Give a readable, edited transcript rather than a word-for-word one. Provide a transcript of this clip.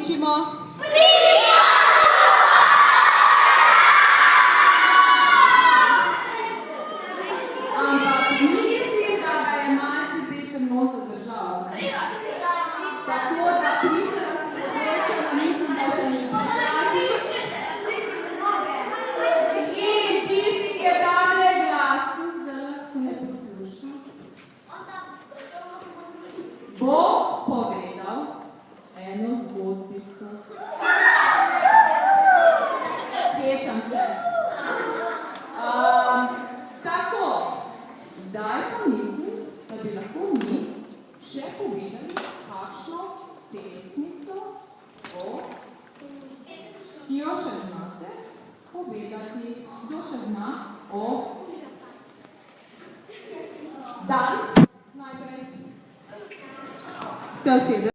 učimo? Ampak mislim, da ga je malce Peter nos zadržal. Tako da pride, da se sreče, da mislim, da še ne vprašati. In tisti, ki je tale glasen, zdaj, če ne posluša, bo povedal eno zgodbico. Hecam se. Tako, zdaj pa mislim, da bi lahko mi še povedali kakšno pesmico, ki jo še znate povedati, kdo še zna o dan najprej. Se usede.